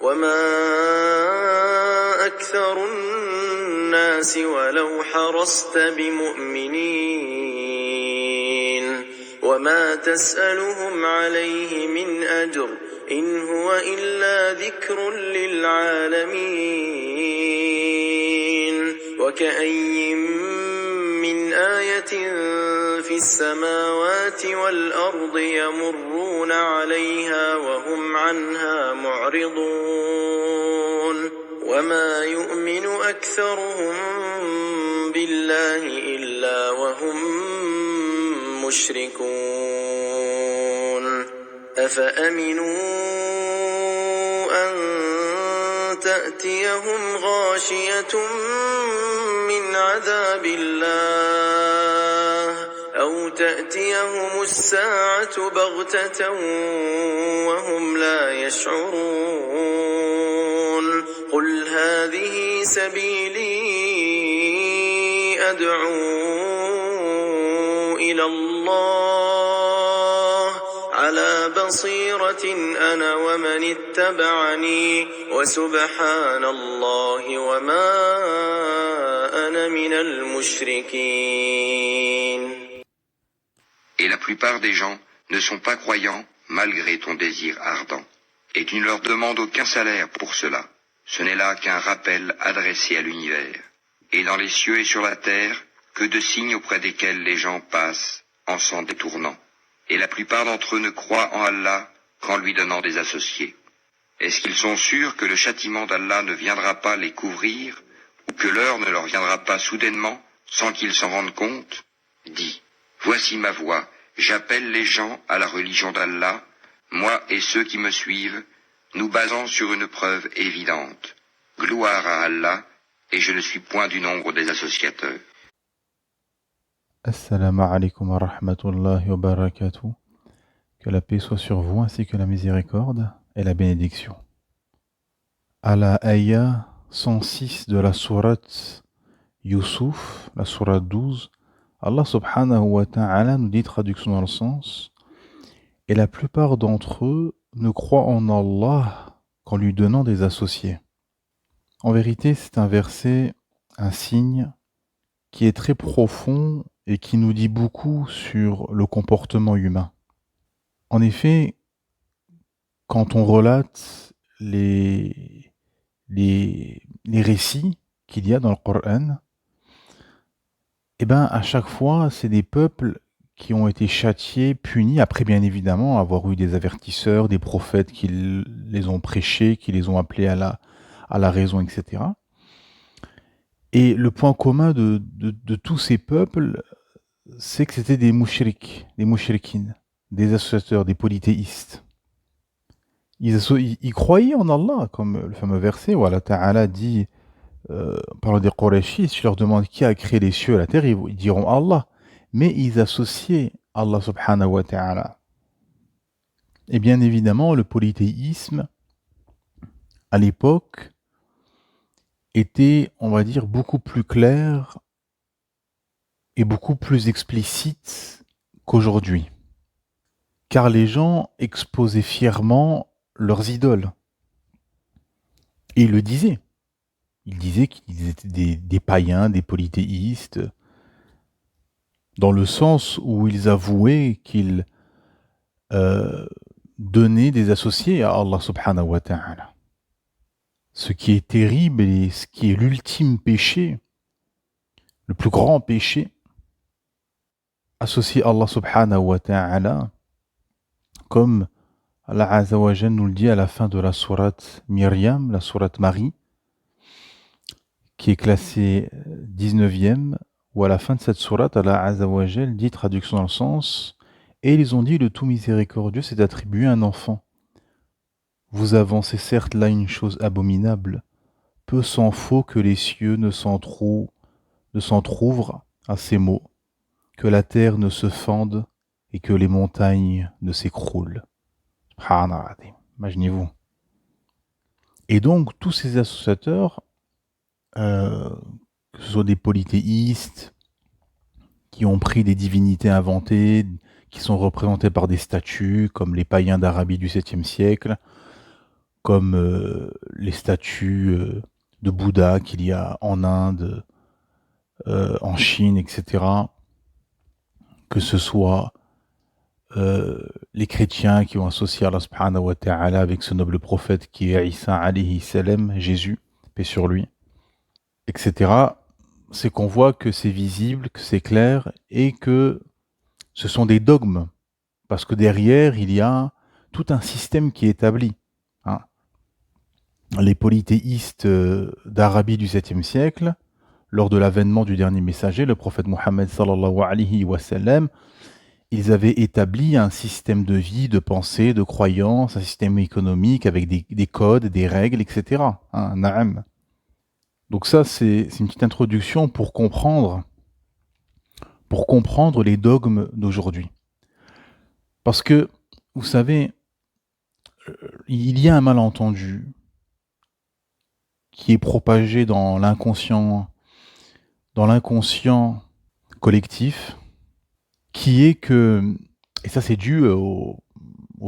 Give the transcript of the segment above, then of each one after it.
وما أكثر الناس ولو حرصت بمؤمنين وما تسألهم عليه من أجر إن هو إلا ذكر للعالمين وكأي من آية في السماوات والأرض يمرون عليها وهم عنها معرضون وما يؤمن أكثرهم بالله إلا وهم مشركون أفأمنوا أن تأتيهم غاشية من عذاب الله أو تأتيهم الساعة بغتة وهم لا يشعرون قل هذه سبيلي أدعو إلى الله على بصيرة أنا ومن اتبعني وسبحان الله وما أنا من المشركين. Et la plupart des gens ne sont pas croyants malgré ton désir ardent. Et tu ne leur demandes aucun salaire pour cela. Ce n'est là qu'un rappel adressé à l'univers. Et dans les cieux et sur la terre, que de signes auprès desquels les gens passent en s'en détournant. Et la plupart d'entre eux ne croient en Allah qu'en lui donnant des associés. Est-ce qu'ils sont sûrs que le châtiment d'Allah ne viendra pas les couvrir, ou que l'heure ne leur viendra pas soudainement, sans qu'ils s'en rendent compte? Dis, voici ma voix, j'appelle les gens à la religion d'Allah, moi et ceux qui me suivent, nous basant sur une preuve évidente. Gloire à Allah, et je ne suis point du nombre des associateurs. Assalamu alaikum wa rahmatullahi wa barakatuh. Que la paix soit sur vous ainsi que la miséricorde et la bénédiction. À la ayah 106 de la sourate Yusuf, la sourate 12, Allah subhanahu wa ta'ala nous dit, traduction dans le sens, et la plupart d'entre eux ne croient en Allah qu'en lui donnant des associés. En vérité, c'est un verset, un signe qui est très profond et qui nous dit beaucoup sur le comportement humain. En effet, quand on relate les récits qu'il y a dans le Coran, eh ben, à chaque fois, c'est des peuples qui ont été châtiés, punis, après bien évidemment avoir eu des avertisseurs, des prophètes qui les ont prêchés, qui les ont appelés à la raison, etc. Et le point commun de tous ces peuples, c'est que c'était des mouchriks, des mouchrikines, des associateurs, des polythéistes. Ils croyaient en Allah, comme le fameux verset où Allah Ta'ala dit, parlant des Qurayshis, si je leur demande qui a créé les cieux et la terre, ils diront Allah. Mais ils associaient Allah subhanahu wa ta'ala. Et bien évidemment, le polythéisme, à l'époque, était, on va dire, beaucoup plus clair et beaucoup plus explicite qu'aujourd'hui. Car les gens exposaient fièrement leurs idoles. Et ils le disaient. Ils disaient qu'ils étaient des païens, des polythéistes, dans le sens où ils avouaient qu'ils donnaient des associés à Allah subhanahu wa ta'ala. Ce qui est terrible et ce qui est l'ultime péché, le plus grand péché, associer Allah subhanahu wa ta'ala, comme Allah Azza wa Jal nous le dit à la fin de la sourate Myriam, la sourate Marie, qui est classée 19e, où à la fin de cette sourate, Allah Azza wa Jal dit, traduction dans le sens, et ils ont dit, le tout miséricordieux s'est attribué un enfant. Vous avancez certes là une chose abominable, peu s'en faut que les cieux ne s'entr'ouvrent à ces mots, que la terre ne se fende et que les montagnes ne s'écroulent. Subhanallah, imaginez-vous. Et donc, tous ces associateurs, que ce soit des polythéistes, qui ont pris des divinités inventées, qui sont représentées par des statues, comme les païens d'Arabie du 7e siècle, comme les statues de Bouddha qu'il y a en Inde, en Chine, etc. Que ce soit les chrétiens qui ont associé Allah subhanahu wa ta'ala avec ce noble prophète qui est Isa alayhi salam, Jésus, paix sur lui, etc. C'est qu'on voit que c'est visible, que c'est clair et que ce sont des dogmes. Parce que derrière, il y a tout un système qui est établi. Hein. Les polythéistes d'Arabie du 7e siècle, lors de l'avènement du dernier messager, le prophète Mohammed sallallahu alayhi wa sallam, ils avaient établi un système de vie, de pensée, de croyance, un système économique avec des codes, des règles, etc. Hein, na'am. Donc ça, c'est une petite introduction pour comprendre les dogmes d'aujourd'hui. Parce que, vous savez, il y a un malentendu qui est propagé dans l'inconscient collectif, qui est que, et ça c'est dû aux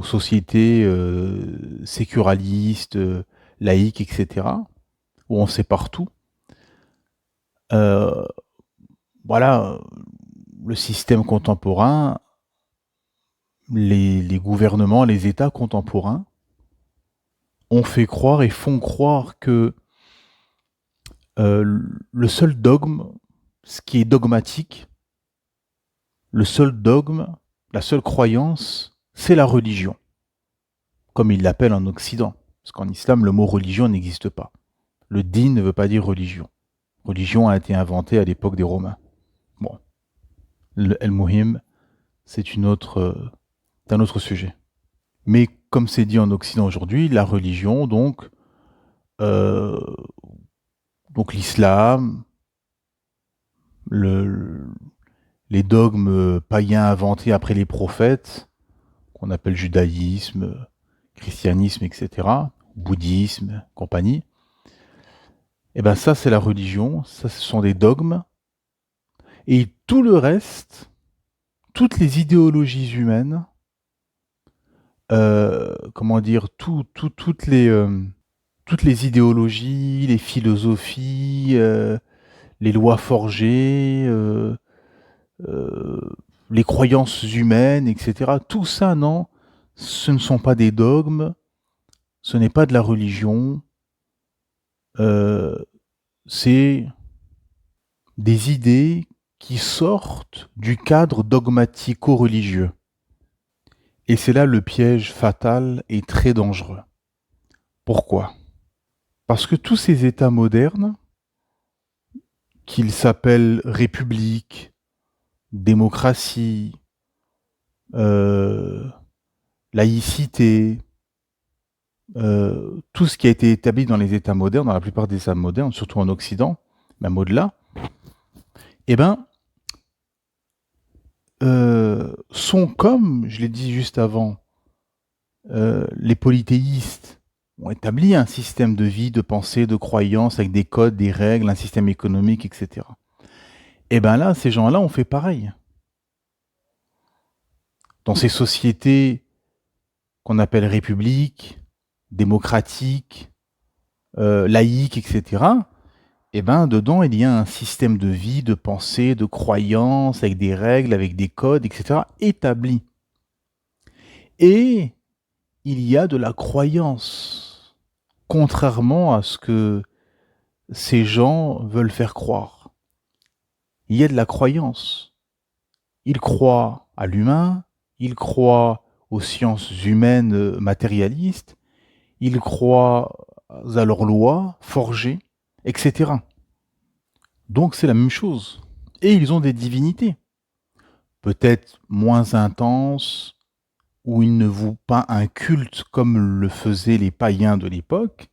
sociétés sécuralistes, laïques, etc., où on sait partout, voilà, le système contemporain, les gouvernements, les États contemporains ont fait croire et font croire que le seul dogme, ce qui est dogmatique, le seul dogme, la seule croyance, c'est la religion, comme ils l'appellent en Occident. Parce qu'en islam, le mot religion n'existe pas. Le din ne veut pas dire religion. Religion a été inventée à l'époque des Romains. Bon, le El-Muhim, c'est un autre sujet. Mais comme c'est dit en Occident aujourd'hui, la religion, donc l'islam, les dogmes païens inventés après les prophètes, qu'on appelle judaïsme, christianisme, etc., bouddhisme, compagnie, et ben ça c'est la religion, ça ce sont des dogmes, et tout le reste, toutes les idéologies humaines, toutes les idéologies, les philosophies, les lois forgées, les croyances humaines, etc. Tout ça, non, ce ne sont pas des dogmes, ce n'est pas de la religion, c'est des idées qui sortent du cadre dogmatico-religieux. Et c'est là le piège fatal et très dangereux. Pourquoi ? Parce que tous ces États modernes, qu'ils s'appellent république, démocratie, laïcité, tout ce qui a été établi dans les États modernes, dans la plupart des États modernes, surtout en Occident, même au-delà, eh ben, sont comme, je l'ai dit juste avant, les polythéistes ont établi un système de vie, de pensée, de croyance, avec des codes, des règles, un système économique, etc. Et bien là, ces gens-là ont fait pareil. Dans ces sociétés qu'on appelle républiques, démocratiques, laïques, etc., et ben dedans, il y a un système de vie, de pensée, de croyance, avec des règles, avec des codes, etc., établis. Et il y a de la croyance, contrairement à ce que ces gens veulent faire croire. Il y a de la croyance. Ils croient à l'humain, ils croient aux sciences humaines matérialistes, ils croient à leurs lois forgées, etc. Donc c'est la même chose. Et ils ont des divinités, peut-être moins intenses, où ils ne vouent pas un culte comme le faisaient les païens de l'époque,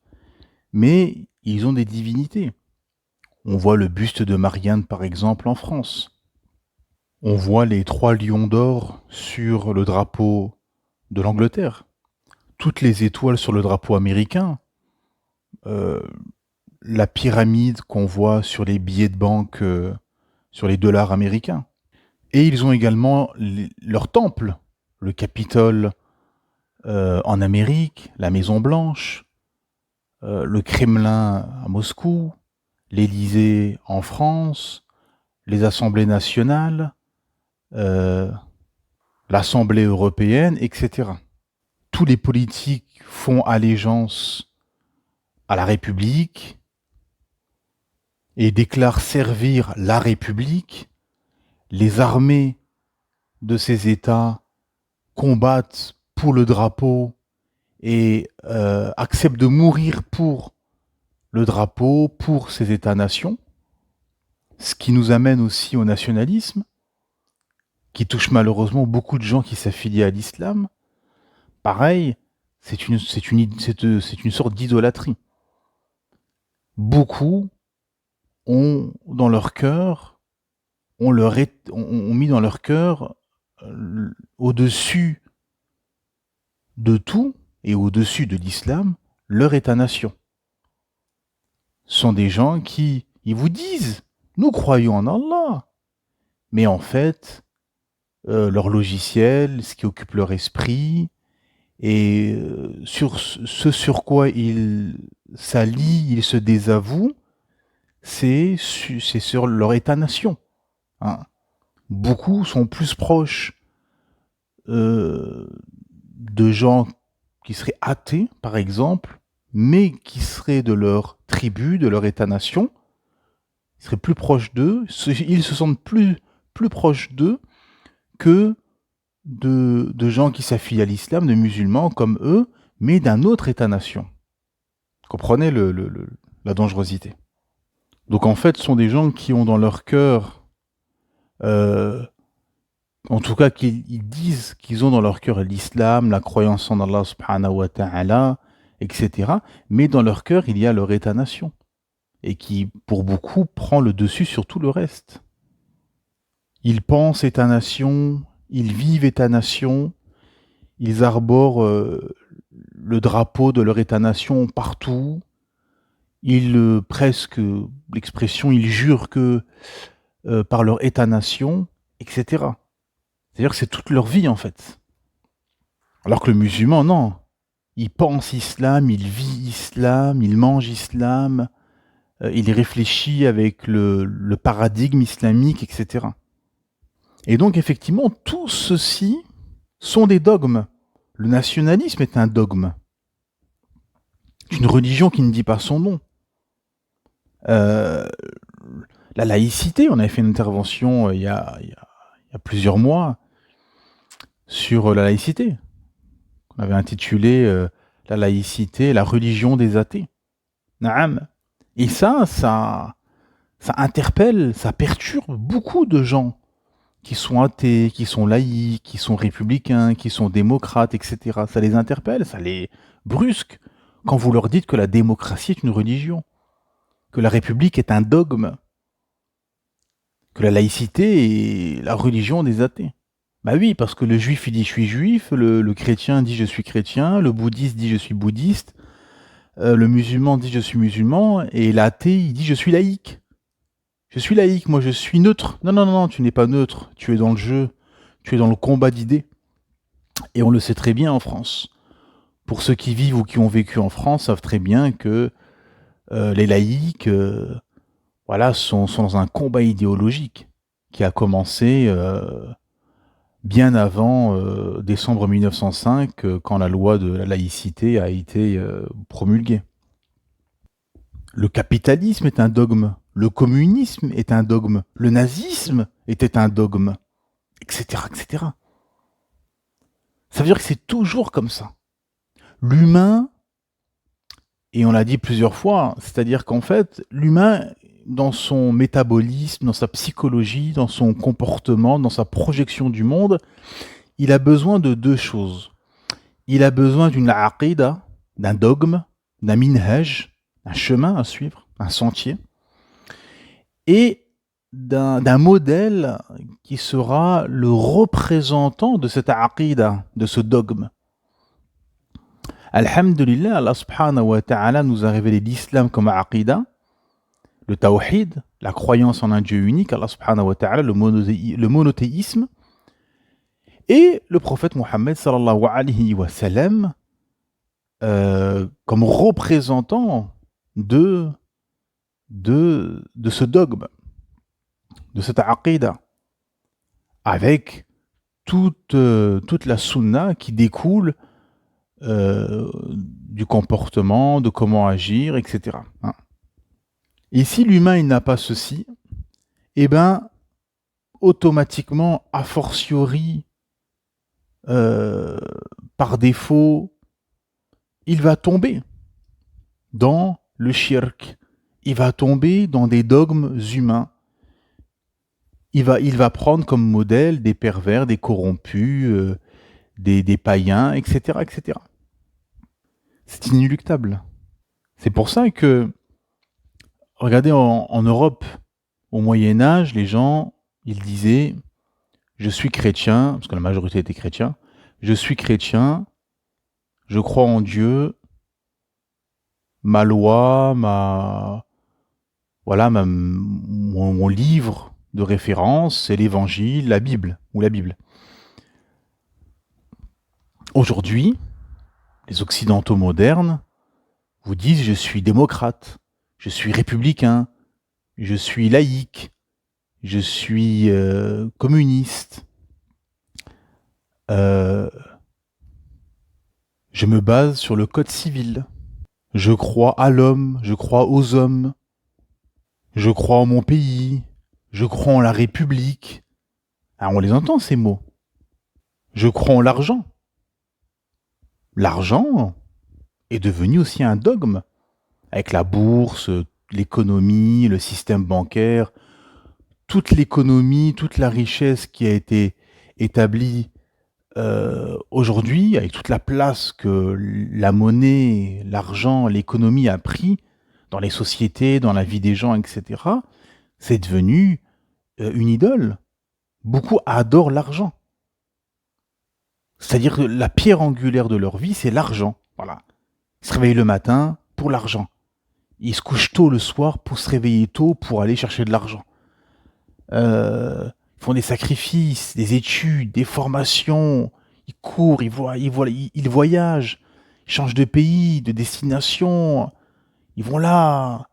mais ils ont des divinités. On voit le buste de Marianne, par exemple, en France. On voit les 3 lions d'or sur le drapeau de l'Angleterre. Toutes les étoiles sur le drapeau américain. La pyramide qu'on voit sur les billets de banque, sur les dollars américains. Et ils ont également leur temple, le Capitole en Amérique, la Maison Blanche, le Kremlin à Moscou, l'Élysée en France, les assemblées nationales, euh, l'Assemblée européenne, etc. Tous les politiques font allégeance à la République et déclarent servir la République. Les armées de ces États combattent pour le drapeau et acceptent de mourir pour le drapeau, pour ces États-nations, ce qui nous amène aussi au nationalisme, qui touche malheureusement beaucoup de gens qui s'affilient à l'islam. Pareil, c'est une sorte d'idolâtrie. Beaucoup ont dans leur cœur, ont mis dans leur cœur au-dessus de tout et au-dessus de l'islam, leur État-nation. Ce sont des gens qui, ils vous disent, nous croyons en Allah, mais en fait, leur logiciel, ce qui occupe leur esprit, et sur ce sur quoi ils s'allient, ils se désavouent, c'est sur leur État-nation. Hein. Beaucoup sont plus proches de gens qui seraient athées, par exemple, mais qui seraient de leur tribu, de leur État-nation, ils seraient plus proches d'eux, ils se sentent plus proches d'eux que de gens qui s'affilient à l'islam, de musulmans comme eux, mais d'un autre État-nation. Comprenez la dangerosité. Donc en fait, ce sont des gens qui ont dans leur cœur, en tout cas qu'ils disent qu'ils ont dans leur cœur l'islam, la croyance en Allah subhanahu wa ta'ala, etc. Mais dans leur cœur, il y a leur État-nation. Et qui, pour beaucoup, prend le dessus sur tout le reste. Ils pensent État-nation, ils vivent État-nation, ils arborent le drapeau de leur État-nation partout. Ils, presque, l'expression, ils jurent que par leur État-nation, etc. C'est-à-dire que c'est toute leur vie, en fait. Alors que le musulman, non. Il pense islam, il vit islam, il mange islam, il réfléchit avec le paradigme islamique, etc. Et donc, effectivement, tout ceci sont des dogmes. Le nationalisme est un dogme. C'est une religion qui ne dit pas son nom. La laïcité, on avait fait une intervention il y a plusieurs mois sur la laïcité. On avait intitulé la laïcité, la religion des athées. Naam. Et ça interpelle, ça perturbe beaucoup de gens qui sont athées, qui sont laïcs, qui sont républicains, qui sont démocrates, etc. Ça les interpelle, ça les brusque quand vous leur dites que la démocratie est une religion, que la République est un dogme, que la laïcité est la religion des athées. Bah oui, parce que le juif il dit je suis juif, le chrétien dit je suis chrétien, le bouddhiste dit je suis bouddhiste, le musulman dit je suis musulman, et l'athée il dit je suis laïque. Je suis laïque, moi je suis neutre. Non, non, non, tu n'es pas neutre, tu es dans le jeu, tu es dans le combat d'idées. Et on le sait très bien en France. Pour ceux qui vivent ou qui ont vécu en France, savent très bien que les laïcs voilà, sont dans un combat idéologique qui a commencé bien avant décembre 1905, quand la loi de la laïcité a été promulguée. Le capitalisme est un dogme, le communisme est un dogme, le nazisme était un dogme, etc., etc. Ça veut dire que c'est toujours comme ça. L'humain, et on l'a dit plusieurs fois, c'est-à-dire qu'en fait, l'humain, dans son métabolisme, dans sa psychologie, dans son comportement, dans sa projection du monde, il a besoin de deux choses. Il a besoin d'une aqida, d'un dogme, d'un minhaj, un chemin à suivre, un sentier, et d'un modèle qui sera le représentant de cette aqida, de ce dogme. Alhamdulillah, Allah subhanahu wa ta'ala nous a révélé l'islam comme aqida, le tawhid, la croyance en un Dieu unique, Allah subhanahu wa ta'ala, le monothéisme, et le prophète Mohammed sallallahu alayhi wa sallam comme représentant de, de ce dogme, de cette aqida, avec toute la sunna qui découle du comportement, de comment agir, etc. Hein. Et si l'humain il n'a pas ceci, eh ben, automatiquement, a fortiori, par défaut, il va tomber dans le shirk. Il va tomber dans des dogmes humains. Il va prendre comme modèle des pervers, des corrompus, des païens, etc., etc. C'est inéluctable. C'est pour ça que, regardez, en Europe, au Moyen-Âge, les gens, ils disaient « Je suis chrétien », parce que la majorité était chrétien, « Je suis chrétien, je crois en Dieu, ma loi, mon livre de référence, c'est l'Évangile, la Bible, ou la Bible. » Aujourd'hui, les Occidentaux modernes vous disent « Je suis démocrate, je suis républicain, je suis laïque, je suis communiste, je me base sur le code civil, je crois à l'homme, je crois aux hommes, je crois en mon pays, je crois en la République. » Ah, on les entend ces mots. Je crois en l'argent. L'argent est devenu aussi un dogme, avec la bourse, l'économie, le système bancaire, toute l'économie, toute la richesse qui a été établie aujourd'hui, avec toute la place que la monnaie, l'argent, l'économie a pris dans les sociétés, dans la vie des gens, etc., c'est devenu une idole. Beaucoup adorent l'argent. C'est-à-dire que la pierre angulaire de leur vie, c'est l'argent. Voilà. Ils se réveillent le matin pour l'argent. Ils se couchent tôt le soir pour se réveiller tôt pour aller chercher de l'argent. Ils font des sacrifices, des études, des formations. Ils courent, ils voyagent, ils changent de pays, de destination. Ils vont là.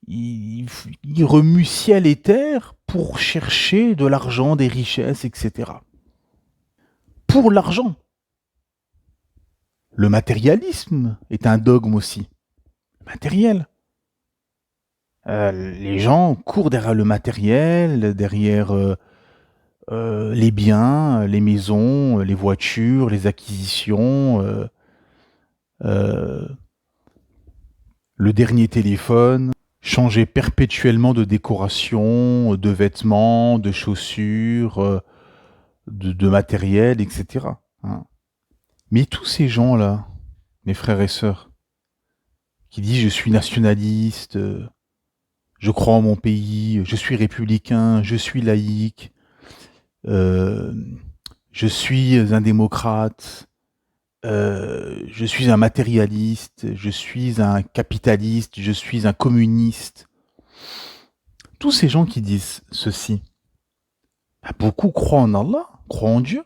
Ils remuent ciel et terre pour chercher de l'argent, des richesses, etc. Pour l'argent. Le matérialisme est un dogme aussi. Matériel. Les gens courent derrière le matériel, derrière les biens, les maisons, les voitures, les acquisitions, le dernier téléphone, changer perpétuellement de décoration, de vêtements, de chaussures, de matériel, etc. Hein. Mais tous ces gens-là, mes frères et sœurs, qui disent je suis nationaliste, je crois en mon pays, je suis républicain, je suis laïque, je suis un démocrate, je suis un matérialiste, je suis un capitaliste, je suis un communiste. Tous ces gens qui disent ceci, beaucoup croient en Allah, croient en Dieu,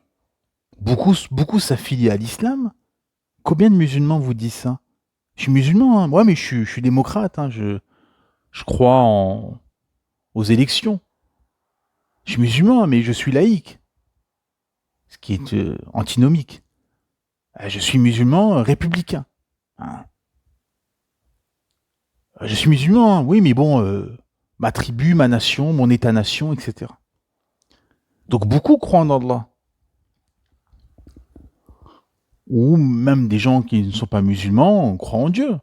beaucoup s'affilient à l'islam. Combien de musulmans vous disent ça? Je suis musulman, hein. Ouais, mais je suis démocrate, hein. Je crois aux élections. Je suis musulman, mais je suis laïque. Ce qui est antinomique. Je suis musulman républicain. Hein. Je suis musulman, hein. Oui, mais bon, ma tribu, ma nation, mon état-nation, etc. Donc beaucoup croient en Allah. Ou même des gens qui ne sont pas musulmans croient en Dieu.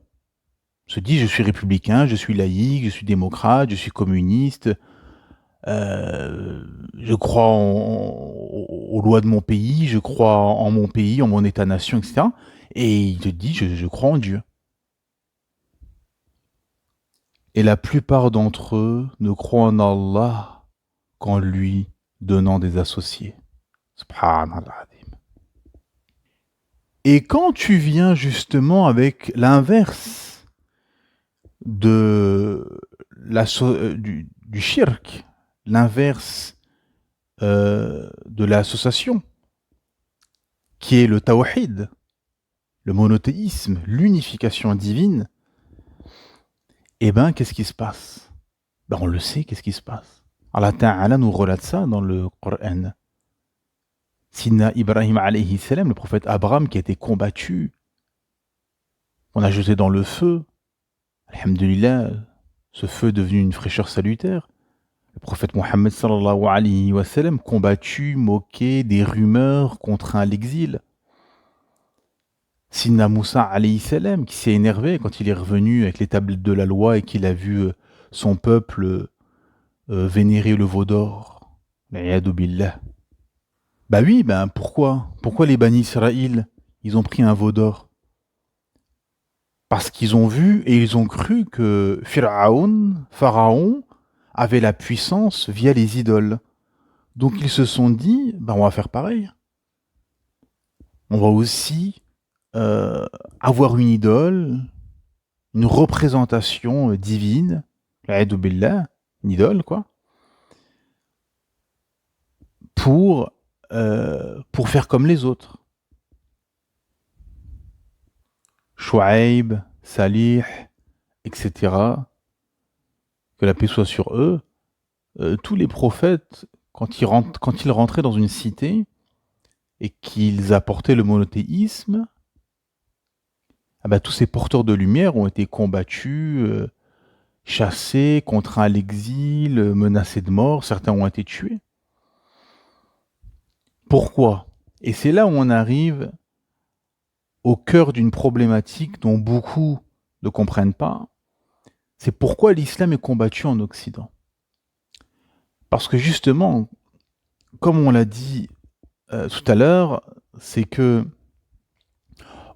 Se disent je suis républicain, je suis laïque, je suis démocrate, je suis communiste, je crois aux lois de mon pays, je crois en mon pays, en mon état-nation, etc. Et il te dit je crois en Dieu. Et la plupart d'entre eux ne croient en Allah qu'en lui donnant des associés. Subhanallah. Et quand tu viens justement avec l'inverse du shirk, l'inverse de l'association, qui est le tawhid, le monothéisme, l'unification divine, eh ben, qu'est-ce qui se passe? Ben, on le sait, qu'est-ce qui se passe. Allah Ta'ala nous relate ça dans le Coran. Sidna Ibrahim alayhi salam, le prophète Abraham qui a été combattu, on a jeté dans le feu. Alhamdulillah, ce feu est devenu une fraîcheur salutaire. Le prophète Mohammed sallallahu alayhi wa sallam, combattu, moqué, des rumeurs, contraint à l'exil. Sidna Moussa alayhi salam, qui s'est énervé quand il est revenu avec les tablettes de la loi et qu'il a vu son peuple vénérer le veau d'or. L'iyadu billah. Bah oui, ben pourquoi? Pourquoi les Bani Israël, ils ont pris un veau d'or? Parce qu'ils ont vu et ils ont cru que Pharaon, avait la puissance via les idoles. Donc ils se sont dit, ben on va faire pareil. On va aussi avoir une idole, une représentation divine, l'iyadu billah, une idole quoi, pour faire comme les autres. Shuaib, Salih, etc. Que la paix soit sur eux. Tous les prophètes, quand ils rentraient dans une cité et qu'ils apportaient le monothéisme, ah bah, tous ces porteurs de lumière ont été combattus, chassés, contraints à l'exil, menacés de mort, certains ont été tués. Pourquoi? Et c'est là où on arrive au cœur d'une problématique dont beaucoup ne comprennent pas. C'est pourquoi l'islam est combattu en Occident. Parce que justement, comme on l'a dit tout à l'heure, c'est que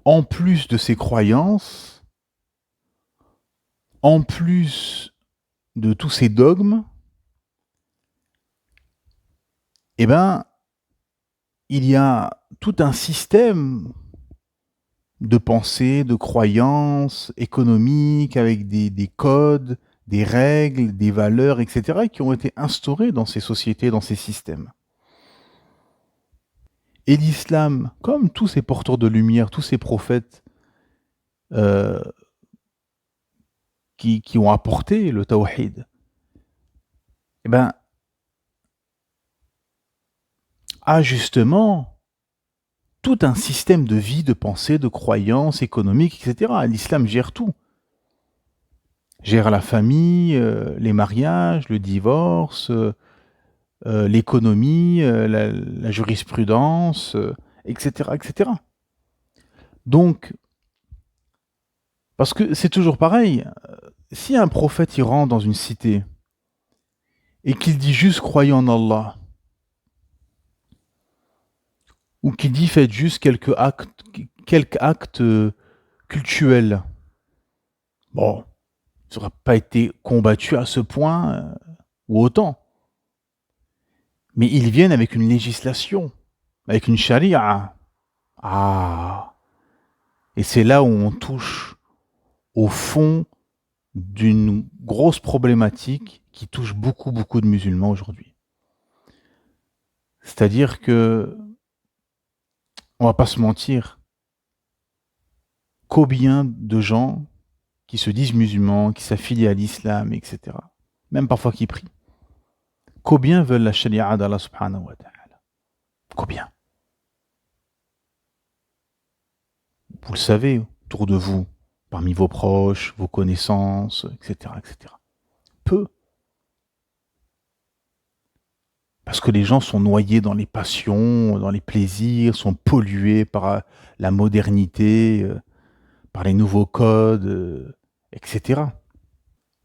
en plus de ces croyances, en plus de tous ces dogmes, eh ben, il y a tout un système de pensée, de croyances économiques, avec des codes, des règles, des valeurs, etc., qui ont été instaurés dans ces sociétés, dans ces systèmes. Et l'islam, comme tous ces porteurs de lumière, tous ces prophètes qui ont apporté le tawhid, eh ben, a justement tout un système de vie, de pensée, de croyances économiques, etc. L'islam gère tout. Gère la famille, les mariages, le divorce, l'économie, la jurisprudence, etc., etc. Donc, parce que c'est toujours pareil, si un prophète il rentre dans une cité et qu'il dit juste croyez en Allah, ou qu'il dit faites juste quelques actes cultuels, bon, ça n'aura pas été combattu à ce point ou autant. Mais ils viennent avec une législation, avec une charia. Ah. Et c'est là où on touche au fond d'une grosse problématique qui touche beaucoup de musulmans aujourd'hui. C'est-à-dire que, on va pas se mentir, combien de gens qui se disent musulmans, qui s'affilient à l'islam, etc., même parfois qui prient, combien veulent la sharia d'Allah subhanahu wa ta'ala? Combien? Vous le savez, autour de vous, parmi vos proches, vos connaissances, etc., etc. Peu. Parce que les gens sont noyés dans les passions, dans les plaisirs, sont pollués par la modernité, par les nouveaux codes, etc.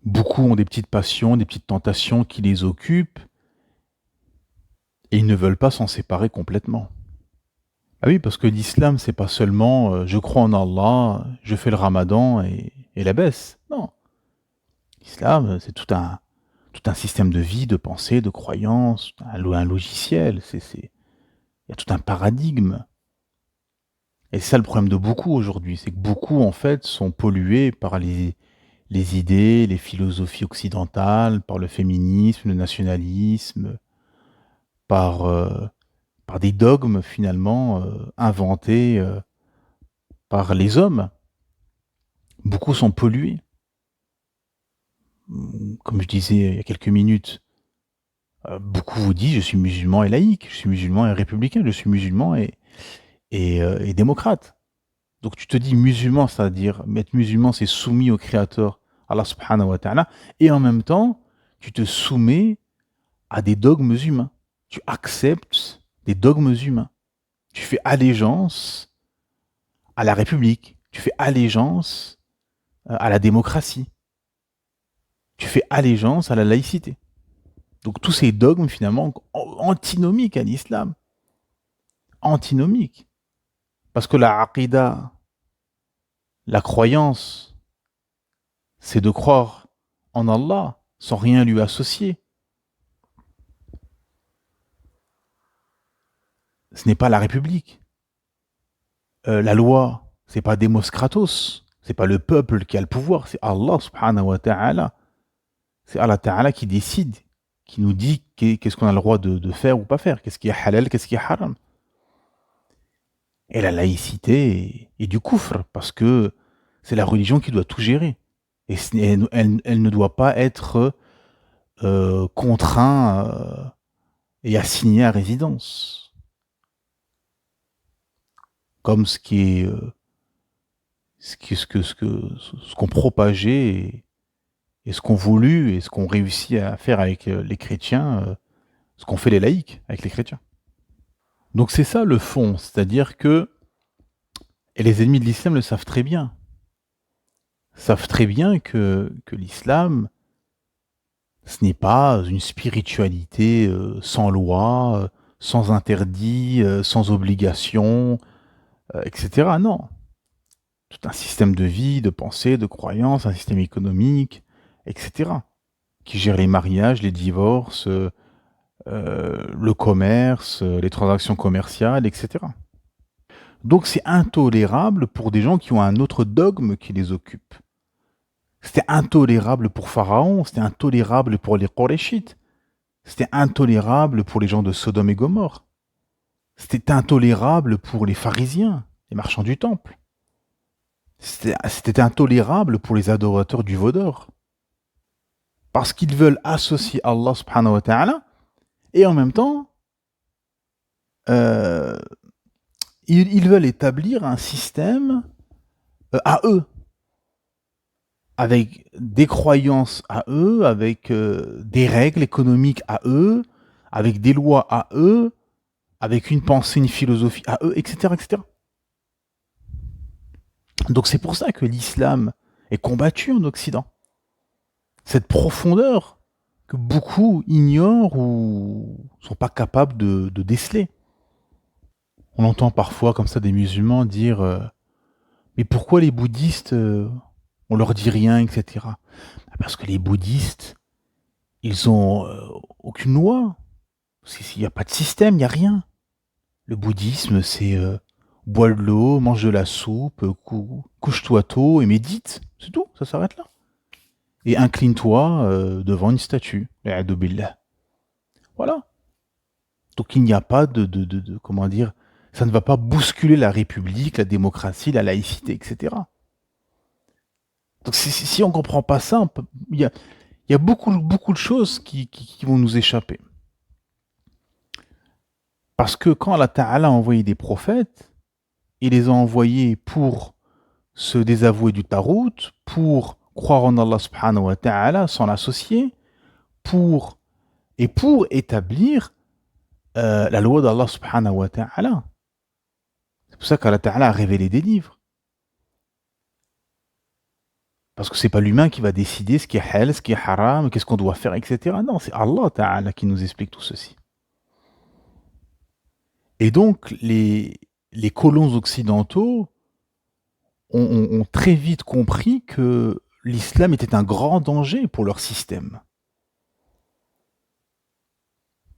Beaucoup ont des petites passions, des petites tentations qui les occupent, et ils ne veulent pas s'en séparer complètement. Ah oui, parce que l'islam, c'est pas seulement je crois en Allah, je fais le ramadan et la baisse. Non. L'islam, c'est tout un système de vie, de pensée, de croyance, un logiciel. Il y a tout un paradigme. Et c'est ça le problème de beaucoup aujourd'hui, c'est que beaucoup, en fait, sont pollués par les idées, les philosophies occidentales, par le féminisme, le nationalisme, par des dogmes, finalement, inventés par les hommes, beaucoup sont pollués. Comme je disais il y a quelques minutes, beaucoup vous disent: «Je suis musulman et laïque, je suis musulman et républicain, je suis musulman et démocrate». Donc tu te dis musulman, c'est-à-dire être musulman, c'est soumis au Créateur, Allah subhanahu wa ta'ala, et en même temps, tu te soumets à des dogmes humains. Tu acceptes des dogmes humains. Tu fais allégeance à la République. Tu fais allégeance à la démocratie. Tu fais allégeance à la laïcité. Donc tous ces dogmes finalement antinomiques à l'islam. Antinomiques. Parce que la aqidah, la croyance, c'est de croire en Allah sans rien lui associer. Ce n'est pas la République. La loi, c'est pas Demos Kratos. C'est pas le peuple qui a le pouvoir, c'est Allah subhanahu wa ta'ala. C'est Allah ta'ala qui décide, qui nous dit qu'est-ce qu'on a le droit de faire ou pas faire, qu'est-ce qui est halal, qu'est-ce qui est haram. Et la laïcité est du kufr, parce que c'est la religion qui doit tout gérer. Et elle ne doit pas être contrainte et assignée à résidence. Comme ce qu'ont propagé et ce qu'ont voulu et ce qu'ont réussi à faire avec les chrétiens, ce qu'ont fait les laïcs avec les chrétiens. Donc c'est ça le fond, c'est-à-dire que, et les ennemis de l'islam le savent très bien, que l'islam, ce n'est pas une spiritualité sans loi, sans interdit, sans obligation, etc. Non. Tout un système de vie, de pensée, de croyance, un système économique, etc. qui gère les mariages, les divorces, le commerce, les transactions commerciales, etc. Donc c'est intolérable pour des gens qui ont un autre dogme qui les occupe. C'était intolérable pour Pharaon, c'était intolérable pour les Koréchites, c'était intolérable pour les gens de Sodome et Gomorre, c'était intolérable pour les pharisiens, les marchands du temple, c'était intolérable pour les adorateurs du veau d'or. Parce qu'ils veulent associer Allah subhanahu wa ta'ala, et en même temps, ils veulent établir un système à eux, avec des croyances à eux, avec des règles économiques à eux, avec des lois à eux, avec une pensée, une philosophie à eux, etc., etc. Donc c'est pour ça que l'islam est combattu en Occident. Cette profondeur que beaucoup ignorent ou sont pas capables de déceler. On entend parfois comme ça des musulmans dire mais pourquoi les bouddhistes on leur dit rien, etc. Parce que les bouddhistes, ils ont aucune loi. Il n'y a pas de système, il n'y a rien. Le bouddhisme, c'est bois de l'eau, mange de la soupe, couche-toi tôt et médite. C'est tout, ça s'arrête là. Et incline-toi devant une statue. Billah. Voilà. Donc il n'y a pas comment dire, ça ne va pas bousculer la République, la démocratie, la laïcité, etc. Donc si on ne comprend pas ça, il y a beaucoup de choses qui vont nous échapper. Parce que quand Allah Ta'ala a envoyé des prophètes, il les a envoyés pour se désavouer du tarout, pour croire en Allah subhanahu wa ta'ala sans l'associer, pour établir la loi d'Allah subhanahu wa ta'ala. C'est pour ça qu'Allah Ta'ala a révélé des livres. Parce que c'est pas l'humain qui va décider ce qui est halal, ce qui est haram, qu'est-ce qu'on doit faire, etc. Non, c'est Allah Ta'ala qui nous explique tout ceci. Et donc, les colons occidentaux ont très vite compris que l'islam était un grand danger pour leur système.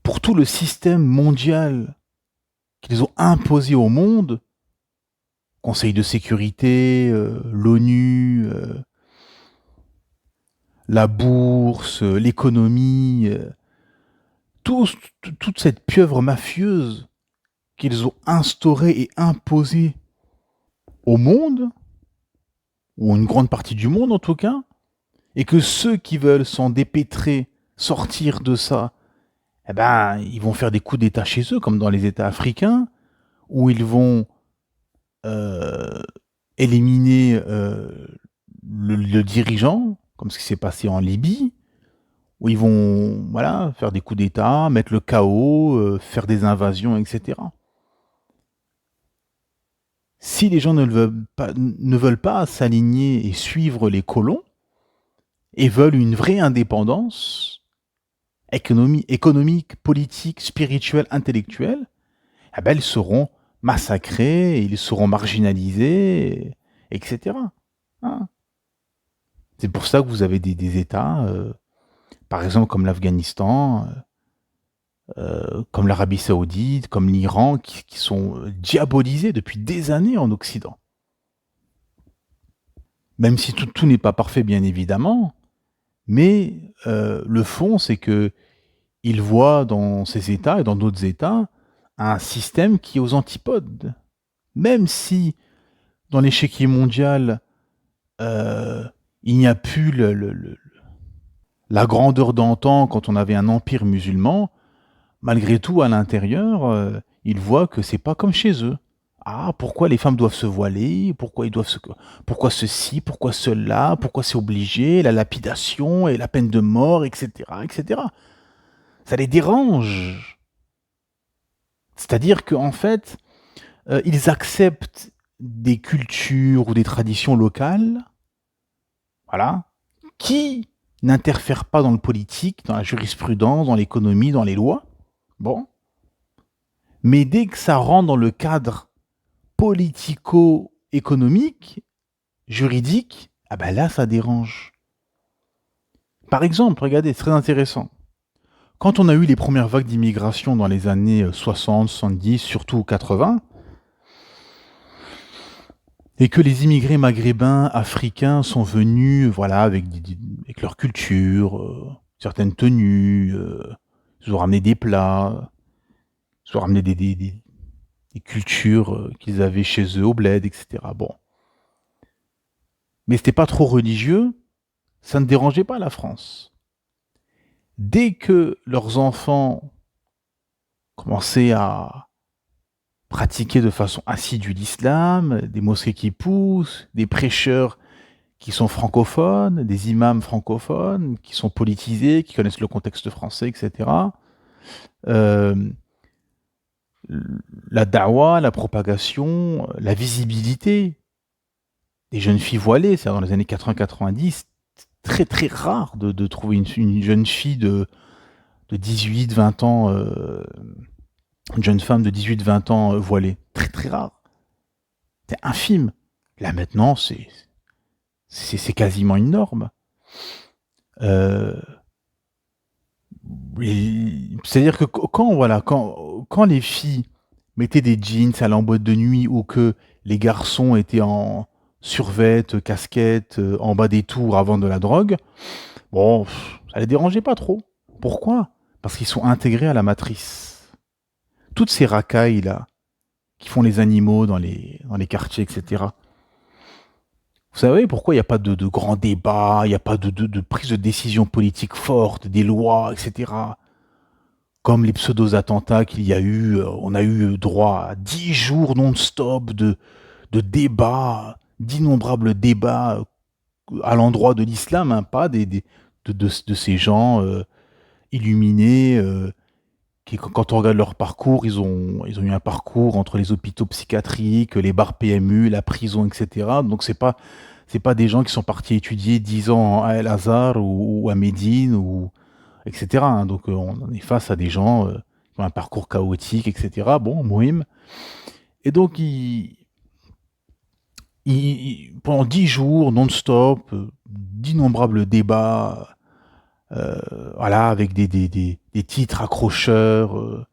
Pour tout le système mondial qu'ils ont imposé au monde, Conseil de sécurité, l'ONU, la bourse, l'économie, toute cette pieuvre mafieuse qu'ils ont instaurée et imposée au monde, ou une grande partie du monde en tout cas, et que ceux qui veulent s'en dépêtrer, sortir de ça, eh ben, ils vont faire des coups d'État chez eux, comme dans les États africains, où ils vont euh, éliminer le dirigeant, comme ce qui s'est passé en Libye, où ils vont voilà, faire des coups d'État, mettre le chaos, faire des invasions, etc. Si les gens ne veulent pas s'aligner et suivre les colons, et veulent une vraie indépendance économique, politique, spirituelle, intellectuelle, eh ben, ils seront massacrés, ils seront marginalisés, etc. Hein. C'est pour ça que vous avez des États, par exemple comme l'Afghanistan, comme l'Arabie Saoudite, comme l'Iran, qui sont diabolisés depuis des années en Occident. Même si tout n'est pas parfait, bien évidemment, mais le fond, c'est que ils voient dans ces États et dans d'autres États un système qui est aux antipodes. Même si dans l'échiquier mondial, euh, il n'y a plus la grandeur d'antan quand on avait un empire musulman, malgré tout, à l'intérieur, ils voient que c'est pas comme chez eux. Ah, pourquoi les femmes doivent se voiler? Pourquoi ceci? Pourquoi cela? Pourquoi c'est obligé? La lapidation et la peine de mort, etc., etc. Ça les dérange. C'est-à-dire qu'en fait, ils acceptent des cultures ou des traditions locales, voilà, qui n'interfèrent pas dans le politique, dans la jurisprudence, dans l'économie, dans les lois. Bon. Mais dès que ça rentre dans le cadre politico-économique, juridique, ah ben là, ça dérange. Par exemple, regardez, c'est très intéressant. Quand on a eu les premières vagues d'immigration dans les années 60, 70, surtout 80, et que les immigrés maghrébins, africains sont venus, voilà, avec leur culture, certaines tenues, ils ont ramené des plats, ils ont ramené des cultures qu'ils avaient chez eux au bled, etc. Bon. Mais c'était pas trop religieux, ça ne dérangeait pas la France. Dès que leurs enfants commençaient à pratiquer de façon assidue l'islam, des mosquées qui poussent, des prêcheurs qui sont francophones, des imams francophones, qui sont politisés, qui connaissent le contexte français, etc. Euh, la dawa, la propagation, la visibilité des jeunes filles voilées, c'est-à-dire dans les années 80-90, très très rare de trouver une jeune fille de 18-20 ans, une jeune femme de 18-20 ans voilée. Très très rare. C'est infime. Là maintenant, c'est quasiment une norme. Euh, C'est-à-dire que quand les filles mettaient des jeans, allaient en boîte de nuit, ou que les garçons étaient en survêt, casquette, en bas des tours avant de la drogue, bon, ça les dérangeait pas trop. Pourquoi? Parce qu'ils sont intégrés à la matrice. Toutes ces racailles là, qui font les animaux dans les quartiers, etc. Vous savez pourquoi il n'y a pas de grands débats, il n'y a pas de prise de décision politique forte, des lois, etc. Comme les pseudo-attentats qu'il y a eu, on a eu droit à 10 jours non-stop de débats, d'innombrables débats à l'endroit de l'islam, hein, pas de ces gens illuminés qui, quand on regarde leur parcours, ils ont eu un parcours entre les hôpitaux psychiatriques, les bars PMU, la prison, etc. Donc c'est pas des gens qui sont partis étudier 10 ans à El Azhar ou à Médine ou etc. Hein. Donc on est face à des gens qui ont un parcours chaotique, etc. Bon, Mohim. Et donc pendant 10 jours non-stop, d'innombrables débats, voilà, avec des titres accrocheurs,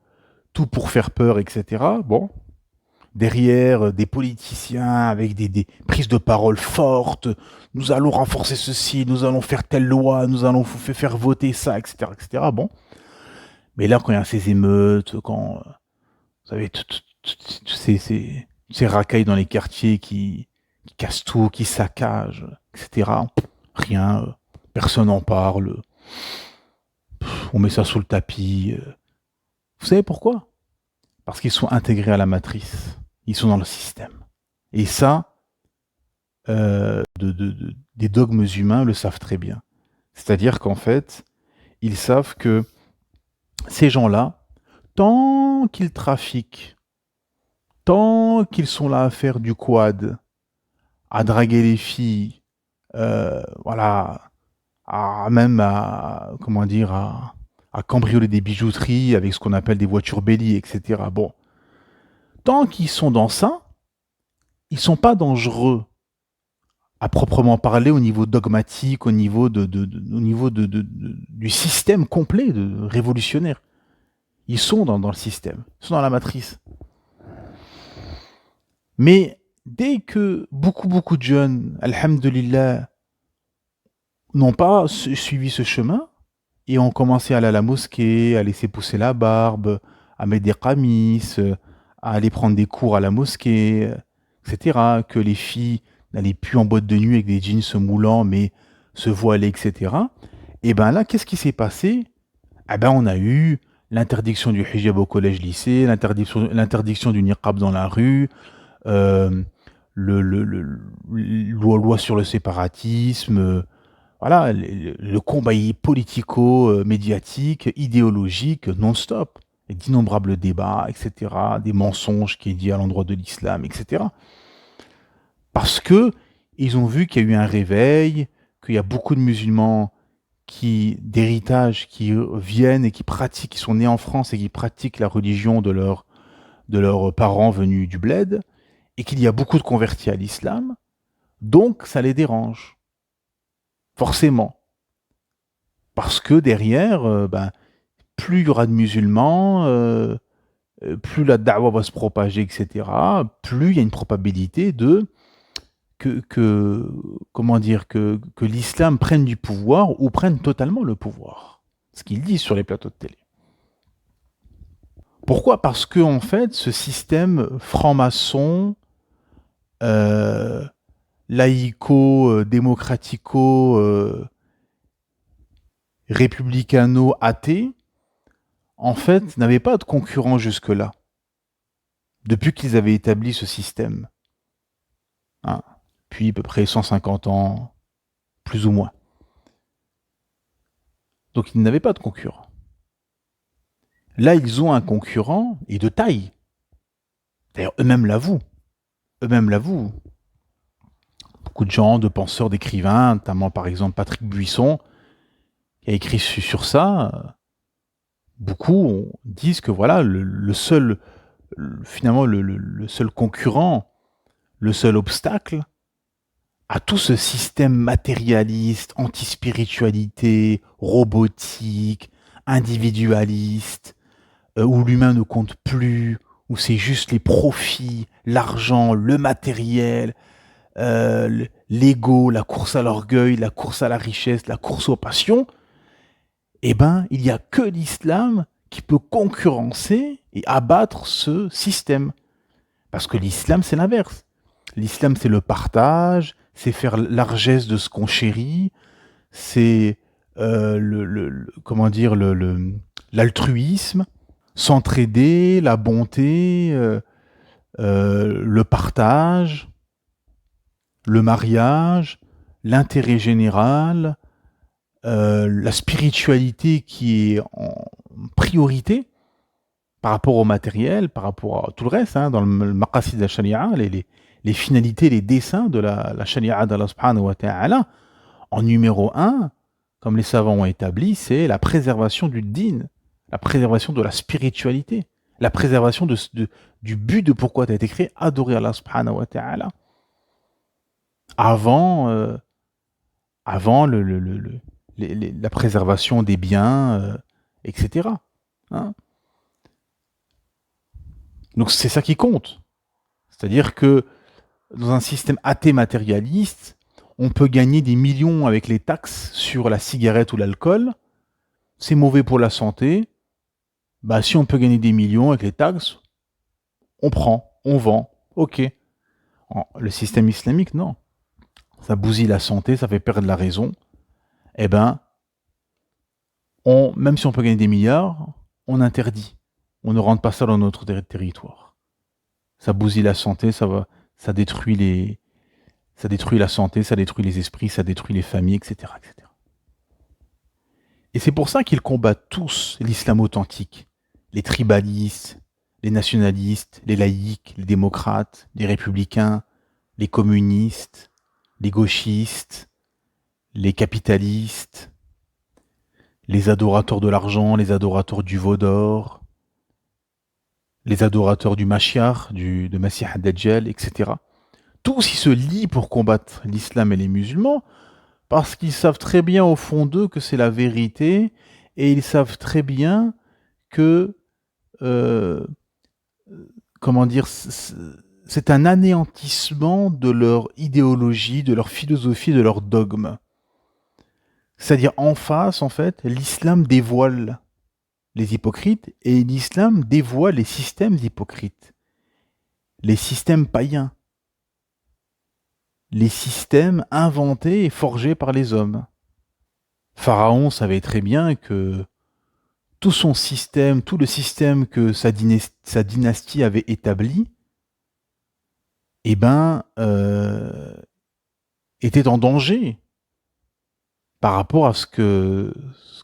tout pour faire peur, etc. Bon, derrière des politiciens avec des prises de parole fortes, nous allons renforcer ceci, nous allons faire telle loi, nous allons faire voter ça, etc., etc. Bon, mais là, quand il y a ces émeutes, quand, vous savez, tous ces ces racailles dans les quartiers qui cassent tout, qui saccagent, etc. Rien, personne n'en parle. On met ça sous le tapis. Vous savez pourquoi? Parce qu'ils sont intégrés à la matrice. Ils sont dans le système. Et ça, des dogmes humains le savent très bien. C'est-à-dire qu'en fait, ils savent que ces gens-là, tant qu'ils trafiquent, tant qu'ils sont là à faire du quad, à draguer les filles, voilà, comment dire, à cambrioler des bijouteries avec ce qu'on appelle des voitures béliers, etc. Bon, tant qu'ils sont dans ça, ils sont pas dangereux à proprement parler au niveau dogmatique, au niveau du système complet, révolutionnaire. Ils sont dans le système, ils sont dans la matrice. Mais dès que beaucoup de jeunes, alhamdulillah, n'ont pas suivi ce chemin et ont commencé à aller à la mosquée, à laisser pousser la barbe, à mettre des qamis, à aller prendre des cours à la mosquée, etc., que les filles n'allaient plus en boîte de nuit avec des jeans se moulant, mais se voiler, etc. Et ben là, qu'est-ce qui s'est passé? Eh ben, on a eu l'interdiction du hijab au collège-lycée, l'interdiction du niqab dans la rue, loi sur le séparatisme, voilà, le combat politico-médiatique, idéologique, non-stop. Et d'innombrables débats, etc., des mensonges qui est dit à l'endroit de l'islam, etc. Parce que ils ont vu qu'il y a eu un réveil, qu'il y a beaucoup de musulmans d'héritage qui viennent et qui pratiquent, qui sont nés en France et qui pratiquent la religion de leurs parents venus du bled, et qu'il y a beaucoup de convertis à l'islam, donc ça les dérange. Forcément. Parce que derrière, plus il y aura de musulmans, plus la da'wa va se propager, etc., plus il y a une probabilité que l'islam prenne du pouvoir ou prenne totalement le pouvoir. Ce qu'ils disent sur les plateaux de télé. Pourquoi? Parce que, en fait, ce système franc-maçon, laïco, démocratico, républicano-athée, en fait, n'avait pas de concurrent jusque-là, depuis qu'ils avaient établi ce système. Hein, puis à peu près 150 ans, plus ou moins. Donc ils n'avaient pas de concurrent. Là, ils ont un concurrent, et de taille. D'ailleurs, eux-mêmes l'avouent. Beaucoup de gens, de penseurs, d'écrivains, notamment par exemple Patrick Buisson, qui a écrit sur ça. Beaucoup disent que voilà, le seul concurrent, le seul obstacle à tout ce système matérialiste, anti-spiritualité, robotique, individualiste, où l'humain ne compte plus, où c'est juste les profits, l'argent, le matériel, l'ego, la course à l'orgueil, la course à la richesse, la course aux passions, eh ben, il n'y a que l'islam qui peut concurrencer et abattre ce système. Parce que l'islam, c'est l'inverse. L'islam, c'est le partage, c'est faire largesse de ce qu'on chérit, c'est l'altruisme, s'entraider, la bonté, le partage, le mariage, l'intérêt général, la spiritualité qui est en priorité par rapport au matériel, par rapport à tout le reste, hein, dans le maqasid de la sharia, les finalités, les desseins de la sharia d'Allah subhanahu wa ta'ala, en numéro 1, comme les savants ont établi, c'est la préservation du din, la préservation de la spiritualité, la préservation du but de pourquoi tu as été créé, adorer Allah subhanahu wa ta'ala. Avant la préservation des biens, etc. Hein. Donc c'est ça qui compte. C'est-à-dire que dans un système athée matérialiste, on peut gagner des millions avec les taxes sur la cigarette ou l'alcool. C'est mauvais pour la santé. Bah, si on peut gagner des millions avec les taxes, on prend, on vend. Ok. Le système islamique, non. Ça bousille la santé, ça fait perdre la raison. Eh ben, même si on peut gagner des milliards, on interdit. On ne rentre pas ça dans notre territoire. Ça bousille la santé, ça détruit la santé, ça détruit les esprits, ça détruit les familles, etc., etc. Et c'est pour ça qu'ils combattent tous l'islam authentique. Les tribalistes, les nationalistes, les laïcs, les démocrates, les républicains, les communistes, les gauchistes, les capitalistes, les adorateurs de l'argent, les adorateurs du veau d'or, les adorateurs du Mashiach, de Masih ad-Dajjal, etc. Tous ils se lient pour combattre l'islam et les musulmans parce qu'ils savent très bien au fond d'eux que c'est la vérité et ils savent très bien que, euh, comment dire, c'est un anéantissement de leur idéologie, de leur philosophie, de leur dogme. C'est-à-dire en face, en fait, l'islam dévoile les hypocrites et l'islam dévoile les systèmes hypocrites, les systèmes païens, les systèmes inventés et forgés par les hommes. Pharaon savait très bien que tout son système, tout le système que sa dynastie avait établi, eh ben, était en danger par rapport à ce que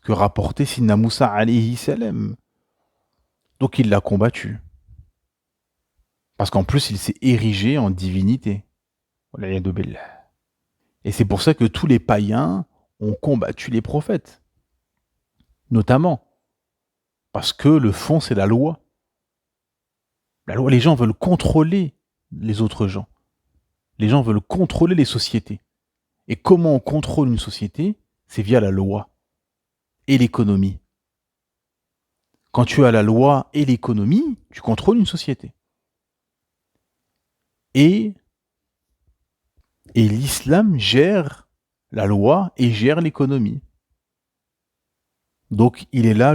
rapportait Sidna Moussa alayhi salam. Donc il l'a combattu. Parce qu'en plus, il s'est érigé en divinité. Et c'est pour ça que tous les païens ont combattu les prophètes. Notamment. Parce que le fond, c'est la loi. La loi, les gens veulent contrôler les autres gens. Les gens veulent contrôler les sociétés. Et comment on contrôle une société? C'est via la loi et l'économie. Quand tu as la loi et l'économie, tu contrôles une société. Et l'islam gère la loi et gère l'économie. Donc il est là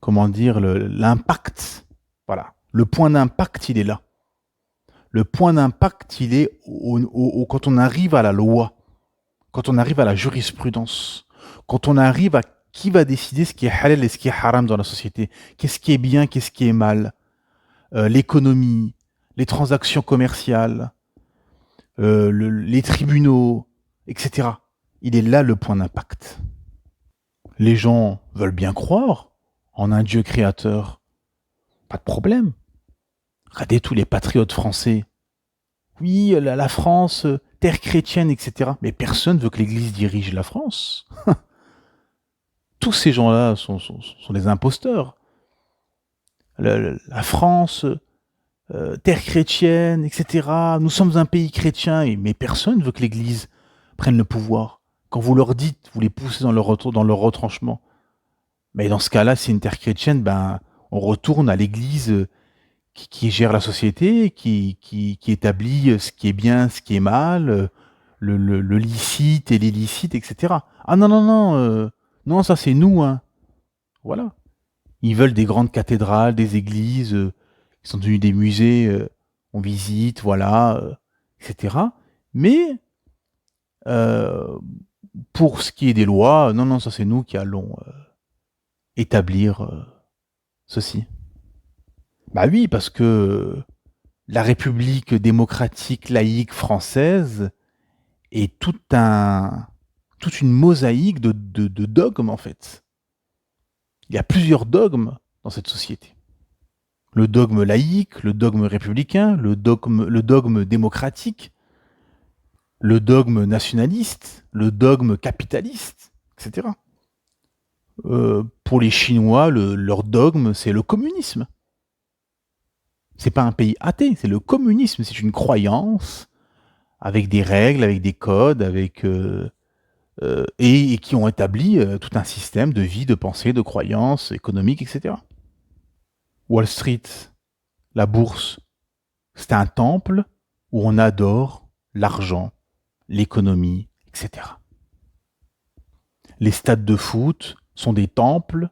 comment dire, l'impact. Voilà. Le point d'impact, il est là. Le point d'impact, il est quand on arrive à la loi, quand on arrive à la jurisprudence, quand on arrive à qui va décider ce qui est halal et ce qui est haram dans la société, qu'est-ce qui est bien, qu'est-ce qui est mal, l'économie, les transactions commerciales, les tribunaux, etc. Il est là le point d'impact. Les gens veulent bien croire en un Dieu créateur. Pas de problème. Regardez tous les patriotes français. Oui, la France, terre chrétienne, etc. Mais personne ne veut que l'Église dirige la France. Tous ces gens-là sont des imposteurs. La France, terre chrétienne, etc. Nous sommes un pays chrétien, mais personne ne veut que l'Église prenne le pouvoir. Quand vous leur dites, vous les poussez dans leur retranchement. Mais dans ce cas-là, c'est une terre chrétienne, ben, on retourne à l'Église qui gère la société, qui établit ce qui est bien, ce qui est mal, le licite et l'illicite, etc. Ah non, non, non, non, ça c'est nous, hein. Voilà. Ils veulent des grandes cathédrales, des églises, qui sont devenus des musées, on visite, voilà, etc. Mais euh, pour ce qui est des lois, non, non, ça c'est nous qui allons établir ceci. Bah oui, parce que la République démocratique laïque française est toute une mosaïque de dogmes, en fait. Il y a plusieurs dogmes dans cette société. Le dogme laïque, le dogme républicain, le dogme démocratique, le dogme nationaliste, le dogme capitaliste, etc. Pour les Chinois, leur dogme, c'est le communisme. C'est pas un pays athée, c'est le communisme, c'est une croyance avec des règles, avec des codes, et qui ont établi tout un système de vie, de pensée, de croyances économiques, etc. Wall Street, la bourse, c'est un temple où on adore l'argent, l'économie, etc. Les stades de foot sont des temples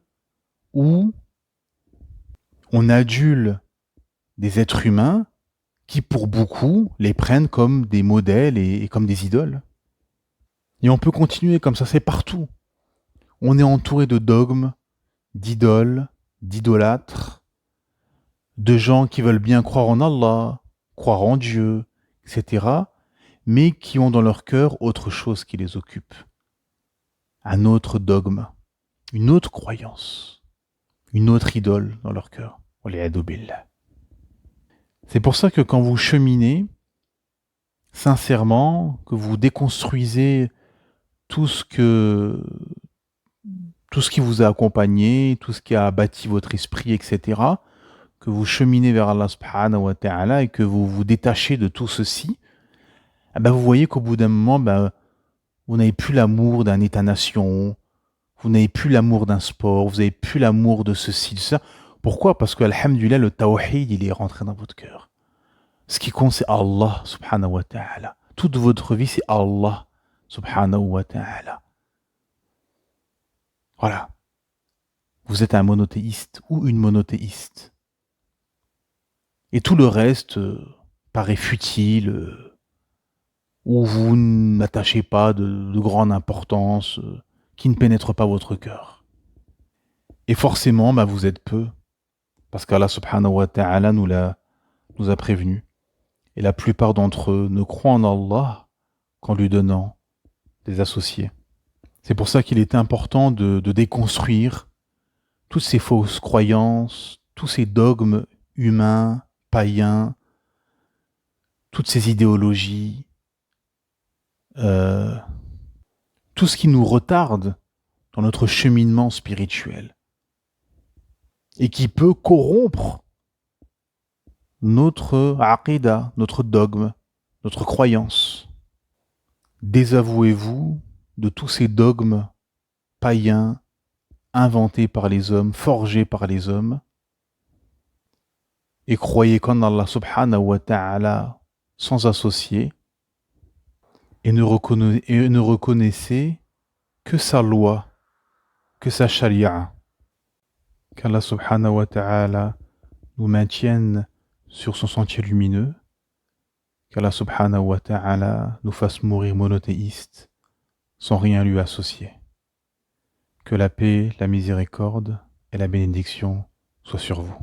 où on adule des êtres humains qui, pour beaucoup, les prennent comme des modèles et comme des idoles. Et on peut continuer comme ça, c'est partout. On est entouré de dogmes, d'idoles, d'idolâtres, de gens qui veulent bien croire en Allah, croire en Dieu, etc., mais qui ont dans leur cœur autre chose qui les occupe. Un autre dogme, une autre croyance, une autre idole dans leur cœur. C'est pour ça que quand vous cheminez, sincèrement, que vous déconstruisez tout ce qui vous a accompagné, tout ce qui a bâti votre esprit, etc., que vous cheminez vers Allah subhanahu wa ta'ala et que vous vous détachez de tout ceci, vous voyez qu'au bout d'un moment, vous n'avez plus l'amour d'un État-nation, vous n'avez plus l'amour d'un sport, vous n'avez plus l'amour de ceci, de ça. Pourquoi? Parce que, alhamdulillah, le tawhid, il est rentré dans votre cœur. Ce qui compte, c'est Allah subhanahu wa ta'ala. Toute votre vie, c'est Allah subhanahu wa ta'ala. Voilà. Vous êtes un monothéiste ou une monothéiste. Et tout le reste paraît futile, ou vous n'attachez pas de grande importance, qui ne pénètre pas votre cœur. Et forcément, vous êtes peu, parce qu'Allah subhanahu wa ta'ala nous a prévenus. Et la plupart d'entre eux ne croient en Allah qu'en lui donnant des associés. C'est pour ça qu'il est important de déconstruire toutes ces fausses croyances, tous ces dogmes humains, païens, toutes ces idéologies, tout ce qui nous retarde dans notre cheminement spirituel et qui peut corrompre notre aqida, notre dogme, notre croyance. Désavouez-vous de tous ces dogmes païens inventés par les hommes, forgés par les hommes, et croyez qu'en Allah subhanahu wa ta'ala sans associé, et ne reconnaissez que sa loi, que sa sharia. Qu'Allah subhanahu wa ta'ala nous maintienne sur son sentier lumineux, qu'Allah subhanahu wa ta'ala nous fasse mourir monothéistes sans rien lui associer. Que la paix, la miséricorde et la bénédiction soient sur vous.